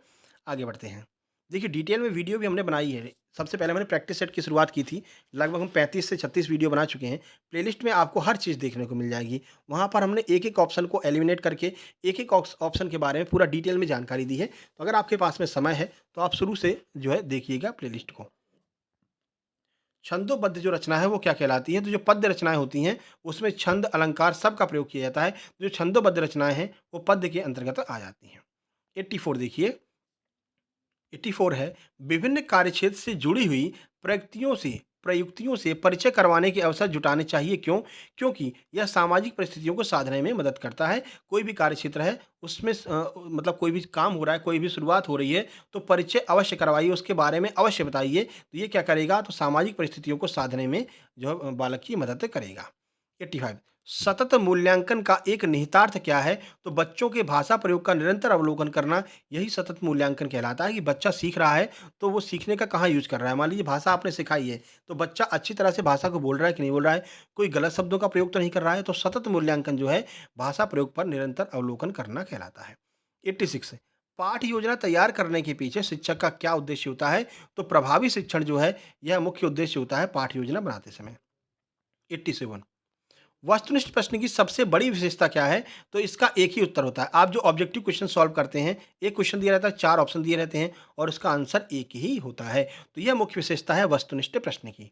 आगे बढ़ते हैं। देखिए डिटेल में वीडियो भी हमने बनाई है। सबसे पहले मैंने प्रैक्टिस सेट की शुरुआत की थी। लगभग हम 35 से 36 वीडियो बना चुके हैं। प्लेलिस्ट में आपको हर चीज़ देखने को मिल जाएगी। वहाँ पर हमने एक-एक ऑप्शन को एलिमिनेट करके एक-एक ऑप्शन के बारे में पूरा डिटेल में जानकारी दी है। तो अगर आपके पास में समय है तो आप शुरू से जो है देखिएगा प्लेलिस्ट को। छंदोबद्ध जो रचना है वो क्या कहलाती है? तो जो पद्य रचनाएँ होती हैं उसमें छंद, अलंकार सबका प्रयोग किया जाता है। जो छंदोबद्ध रचनाएँ हैं वो पद्य के अंतर्गत आ जाती हैं। 84 देखिए 84 है विभिन्न कार्यक्षेत्र से जुड़ी हुई प्रयुक्तियों से परिचय करवाने के अवसर जुटाने चाहिए क्यों? क्योंकि यह सामाजिक परिस्थितियों को साधने में मदद करता है। कोई भी कार्यक्षेत्र है उसमें मतलब कोई भी काम हो रहा है, कोई भी शुरुआत हो रही है तो परिचय अवश्य करवाइए, उसके बारे में अवश्य बताइए। तो ये क्या करेगा? तो सामाजिक परिस्थितियों को साधने में जो है बालक की मदद करेगा। 85 सतत मूल्यांकन का एक निहितार्थ क्या है? तो बच्चों के भाषा प्रयोग का निरंतर अवलोकन करना, यही सतत मूल्यांकन कहलाता है कि बच्चा सीख रहा है, तो वो सीखने का कहाँ यूज़ कर रहा है। मान लीजिए भाषा आपने सिखाई है, तो बच्चा अच्छी तरह से भाषा को बोल रहा है कि नहीं बोल रहा है, कोई गलत शब्दों का प्रयोग तो नहीं कर रहा है, तो सतत मूल्यांकन जो है, भाषा प्रयोग पर निरंतर अवलोकन करना कहलाता है। 86 पाठ योजना तैयार करने के पीछे शिक्षक का क्या उद्देश्य होता है? तो प्रभावी शिक्षण जो है, यह मुख्य उद्देश्य होता है पाठ योजना बनाते समय। 87 वस्तुनिष्ठ प्रश्न की सबसे बड़ी विशेषता क्या है? तो इसका एक ही उत्तर होता है। आप जो ऑब्जेक्टिव क्वेश्चन सॉल्व करते हैं, एक क्वेश्चन दिया रहता है, 4 ऑप्शन दिए रहते हैं और उसका आंसर एक ही होता है। तो यह मुख्य विशेषता है वस्तुनिष्ठ प्रश्न की।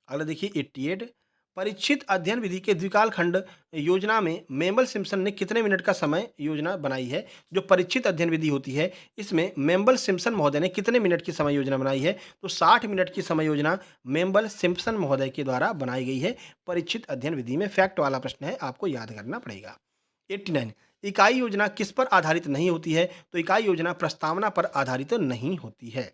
अगला देखिए 88 परीक्षित अध्ययन विधि के द्विकाल खंड योजना में मेम्बल सिम्पसन ने कितने मिनट का समय योजना बनाई है? जो परीक्षित अध्ययन विधि होती है इसमें मेम्बल सिम्पसन महोदय ने कितने मिनट की समय योजना बनाई है? तो 60 मिनट की समय योजना मेम्बल सिम्पसन महोदय के द्वारा बनाई गई है। परीक्षित अध्ययन विधि में फैक्ट वाला प्रश्न है, आपको याद करना पड़ेगा। 89 इकाई योजना किस पर आधारित नहीं होती है? तो इकाई योजना प्रस्तावना पर आधारित नहीं होती है।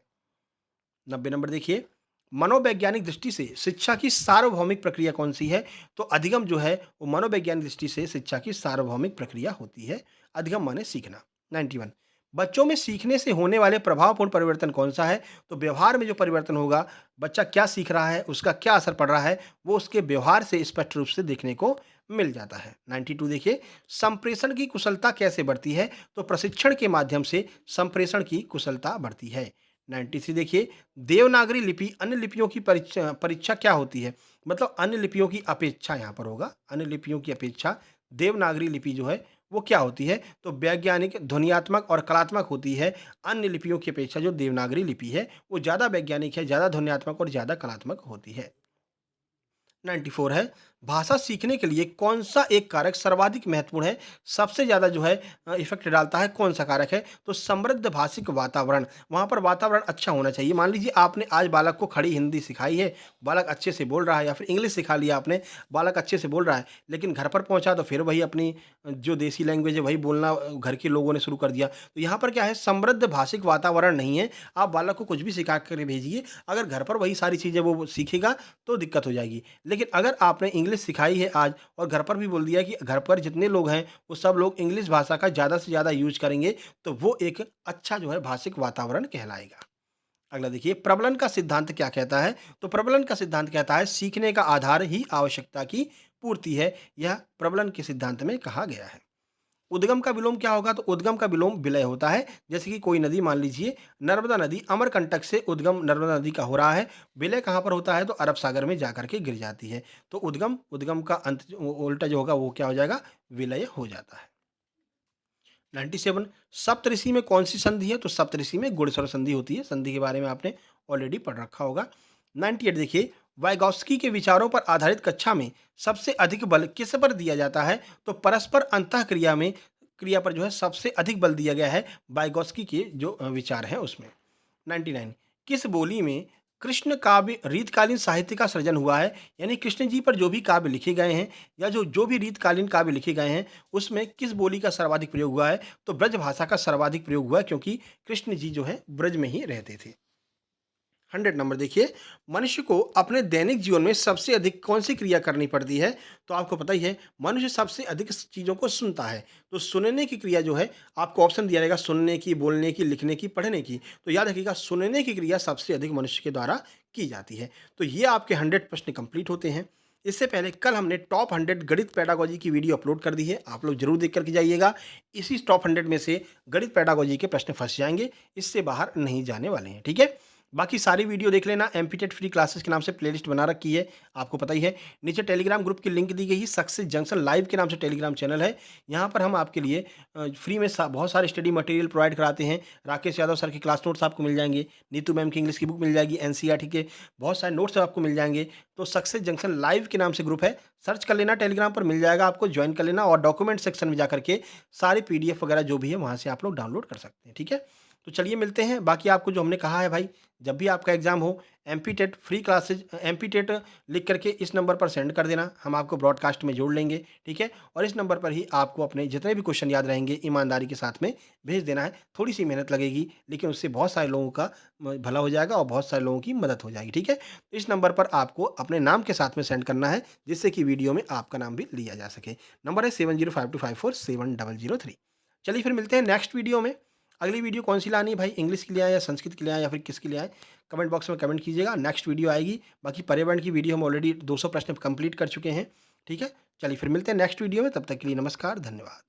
90 नंबर देखिए मनोवैज्ञानिक दृष्टि से शिक्षा की सार्वभौमिक प्रक्रिया कौन सी है? तो अधिगम जो है वो मनोवैज्ञानिक दृष्टि से शिक्षा की सार्वभौमिक प्रक्रिया होती है। अधिगम माने सीखना। 91 बच्चों में सीखने से होने वाले प्रभावपूर्ण परिवर्तन कौन सा है? तो व्यवहार में जो परिवर्तन होगा, बच्चा क्या सीख रहा है, उसका क्या असर पड़ रहा है, वो उसके व्यवहार से स्पष्ट रूप से देखने को मिल जाता है। 92 देखिए संप्रेषण की कुशलता कैसे बढ़ती है? तो प्रशिक्षण के माध्यम से संप्रेषण की कुशलता बढ़ती है। 93 देखिए देवनागरी लिपि अन्य लिपियों की परीक्षा परीक्षा क्या होती है? मतलब अन्य लिपियों की अपेक्षा यहाँ पर होगा, अन्य लिपियों की अपेक्षा देवनागरी लिपि जो है वो क्या होती है? तो वैज्ञानिक, ध्वन्यात्मक और कलात्मक होती है। अन्य लिपियों की अपेक्षा जो देवनागरी लिपि है वो ज़्यादा वैज्ञानिक है, ज़्यादा ध्वन्यात्मक और ज़्यादा कलात्मक होती है। 94 है भाषा सीखने के लिए कौन सा एक कारक सर्वाधिक महत्वपूर्ण है? सबसे ज़्यादा जो है इफेक्ट डालता है, कौन सा कारक है? तो समृद्ध भाषिक वातावरण। वहाँ पर वातावरण अच्छा होना चाहिए। मान लीजिए आपने आज बालक को खड़ी हिंदी सिखाई है, बालक अच्छे से बोल रहा है, या फिर इंग्लिश सिखा लिया आपने, बालक अच्छे से बोल रहा है, लेकिन घर पर पहुँचा तो फिर वही अपनी जो देसी लैंग्वेज है वही बोलना घर के लोगों ने शुरू कर दिया। तो यहाँ पर क्या है, समृद्ध भाषिक वातावरण नहीं है। आप बालक को कुछ भी सिखा कर भेजिए, अगर घर पर वही सारी चीज़ें वो सीखेगा तो दिक्कत हो जाएगी। लेकिन अगर आपने इंग्लिश सिखाई है आज और घर पर भी बोल दिया कि घर पर जितने लोग हैं वो सब लोग इंग्लिश भाषा का ज़्यादा से ज़्यादा यूज करेंगे, तो वो एक अच्छा जो है भाषिक वातावरण कहलाएगा। अगला देखिए प्रबलन का सिद्धांत क्या कहता है? तो प्रबलन का सिद्धांत कहता है सीखने का आधार ही आवश्यकता की पूर्ति है। यह प्रबलन के सिद्धांत में कहा गया है। उद्गम का विलोम क्या होगा? तो उद्गम का विलोम विलय होता है। जैसे कि कोई नदी, मान लीजिए नर्मदा नदी अमरकंटक से उद्गम नर्मदा नदी का हो रहा है, विलय कहाँ पर होता है? तो अरब सागर में जाकर के गिर जाती है। तो उद्गम का अंत उल्टा जो होगा वो क्या हो जाएगा? विलय हो जाता है। 97 सप्तऋषि में कौन सी संधि है? तो सप्तऋषि में गुणस्वर संधि होती है। संधि के बारे में आपने ऑलरेडी पढ़ रखा होगा। 98 देखिए, वाइगॉस्की के विचारों पर आधारित कक्षा में सबसे अधिक बल किस पर दिया जाता है? तो परस्पर अंतःक्रिया में क्रिया पर जो है सबसे अधिक बल दिया गया है वाइगॉस्की के जो विचार हैं उसमें। 99 किस बोली में कृष्ण काव्य रीतकालीन साहित्य का सृजन हुआ है? यानी कृष्ण जी पर जो भी काव्य लिखे गए हैं या जो जो भी रीतकालीन काव्य लिखे गए हैं उसमें किस बोली का सर्वाधिक प्रयोग हुआ है? तो ब्रज भाषा का सर्वाधिक प्रयोग हुआ है, क्योंकि कृष्ण जी जो है ब्रज में ही रहते थे। 100 नंबर देखिए, मनुष्य को अपने दैनिक जीवन में सबसे अधिक कौन सी क्रिया करनी पड़ती है? तो आपको पता ही है, मनुष्य सबसे अधिक चीज़ों को सुनता है। तो सुनने की क्रिया जो है, आपको ऑप्शन दिया रहेगा सुनने की, बोलने की, लिखने की, पढ़ने की। तो याद रखिएगा, सुनने की क्रिया सबसे अधिक मनुष्य के द्वारा की जाती है। तो ये आपके 100 प्रश्न कंप्लीट होते हैं। इससे पहले कल हमने टॉप 100 गणित पेडागोजी की वीडियो अपलोड कर दी है। आप लोग जरूर देख कर के जाइएगा। इसी टॉप 100 में से गणित पेडागोजी के प्रश्न फंस जाएंगे, इससे बाहर नहीं जाने वाले हैं। ठीक है, बाकी सारी वीडियो देख लेना। एमपीटेट फ्री क्लासेस के नाम से प्लेलिस्ट बना रखी है, आपको पता ही है। नीचे टेलीग्राम ग्रुप की लिंक दी गई है। सक्सेस जंक्शन लाइव के नाम से टेलीग्राम चैनल है। यहाँ पर हम आपके लिए फ्री में बहुत सारे स्टडी मटेरियल प्रोवाइड कराते हैं। राकेश यादव सर के क्लास नोट्स आपको मिल जाएंगे, नीतू मैम की इंग्लिश की बुक मिल जाएगी, एनसीईआरटी के बहुत सारे नोट्स आपको मिल जाएंगे। तो सक्सेस जंक्शन लाइव के नाम से ग्रुप है, सर्च कर लेना, टेलीग्राम पर मिल जाएगा, आपको ज्वाइन कर लेना। और डॉक्यूमेंट सेक्शन में जाकर के सारे पीडीएफ वगैरह जो भी है वहाँ से आप लोग डाउनलोड कर सकते हैं। ठीक है, तो चलिए मिलते हैं। बाकी आपको जो हमने कहा है भाई, जब भी आपका एग्जाम हो, एमपीटेट फ्री क्लासेज एमपीटेट लिख करके इस नंबर पर सेंड कर देना, हम आपको ब्रॉडकास्ट में जोड़ लेंगे। ठीक है, और इस नंबर पर ही आपको अपने जितने भी क्वेश्चन याद रहेंगे ईमानदारी के साथ में भेज देना है। थोड़ी सी मेहनत लगेगी, लेकिन उससे बहुत सारे लोगों का भला हो जाएगा और बहुत सारे लोगों की मदद हो जाएगी। ठीक है, तो इस नंबर पर आपको अपने नाम के साथ में सेंड करना है, जिससे कि वीडियो में आपका नाम भी लिया जा सके। नंबर है 7052547003। चलिए फिर मिलते हैं नेक्स्ट वीडियो में। अगली वीडियो कौन सी लानी है भाई, इंग्लिश के लिए आए या संस्कृत के लिए आए या फिर किसके लिए आए, कमेंट बॉक्स में कमेंट कीजिएगा। नेक्स्ट वीडियो आएगी। बाकी पर्यावरण की वीडियो हम ऑलरेडी 200 प्रश्न कंप्लीट कर चुके हैं। ठीक है, चलिए फिर मिलते हैं नेक्स्ट वीडियो में। तब तक के लिए नमस्कार, धन्यवाद।